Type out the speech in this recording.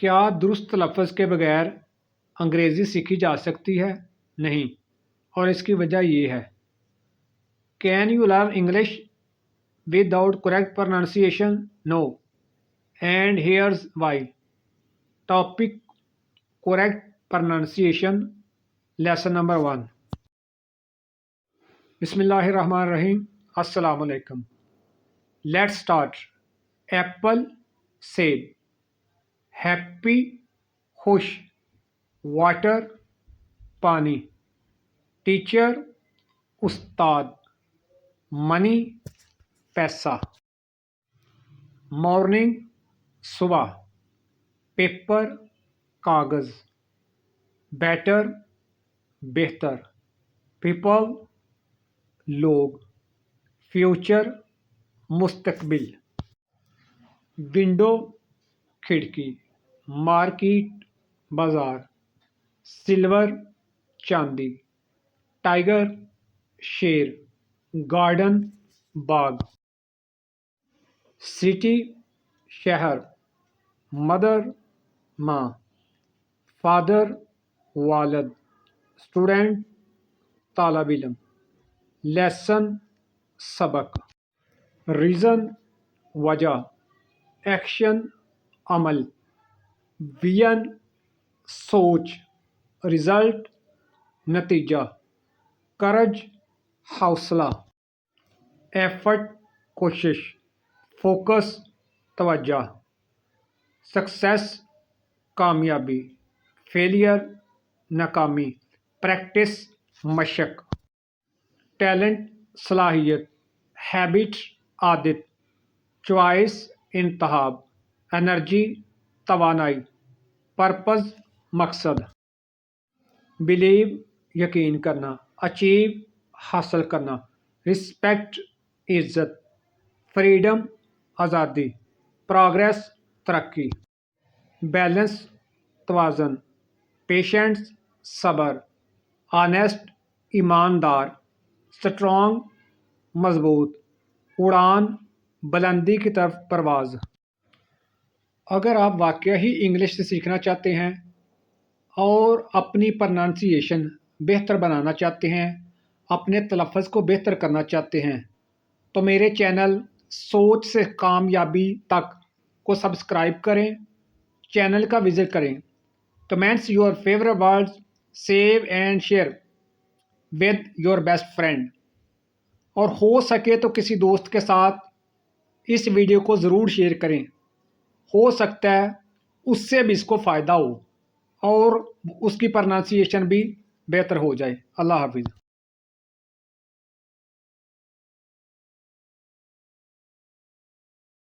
क्या दुरुस्त लफ्ज़ के बगैर अंग्रेज़ी सीखी जा सकती है? नहीं, और इसकी वजह ये है। Can you learn English without correct pronunciation? No, and here's why. Topic: correct pronunciation. Lesson number 1। बिस्मिल्लाहिर्रहमानिर्रहीम। अस्सलाम वालेकुम। Let's start. एप्पल सेब, हैप्पी खुश, वाटर पानी, टीचर उस्ताद, मनी पैसा, मॉर्निंग सुबह, पेपर कागज़, बेटर बेहतर, पीपल लोग, फ्यूचर मुस्तकबिल, विंडो खिड़की, मार्केट बाजार, सिल्वर चांदी, टाइगर शेर, गार्डन बाग, सिटी शहर, मदर माँ, फादर वालद, स्टूडेंट तालिब इल्म, लेसन सबक, रीज़न वजह, एक्शन अमल, विजन सोच, रिज़ल्ट नतीजा, करज हौसला, एफर्ट कोशिश, फोकस तवज्जो, सक्सेस कामयाबी, फेलियर नाकामी, प्रैक्टिस मशक, टैलेंट सलाहियत, हैबिट आदत, चॉइस इंतखाब, एनर्जी तवानाई, पर्पज़ मकसद, बिलीव यकीन करना, अचीव हासिल करना, रिस्पेक्ट इज़्ज़त, फ्रीडम आज़ादी, प्रोग्रेस तरक्की, बैलेंस तवाज़न, पेशेंस सब्र, ऑनेस्ट ईमानदार, स्ट्रॉन्ग मजबूत, उड़ान बुलंदी की तरफ परवाज़। अगर आप वाकई ही इंग्लिश से सीखना चाहते हैं और अपनी प्रोनाउंसिएशन बेहतर बनाना चाहते हैं, अपने तलफ़्फ़ुज़ को बेहतर करना चाहते हैं, तो मेरे चैनल सोच से कामयाबी तक को सब्सक्राइब करें, चैनल का विज़िट करें, comments your favourite words, save and share with your best friend, और हो सके तो किसी दोस्त के साथ इस वीडियो को ज़रूर शेयर करें। हो सकता है उससे भी इसको फ़ायदा हो और उसकी प्रोनाउंसिएशन भी बेहतर हो जाए। अल्लाह हाफ़िज़।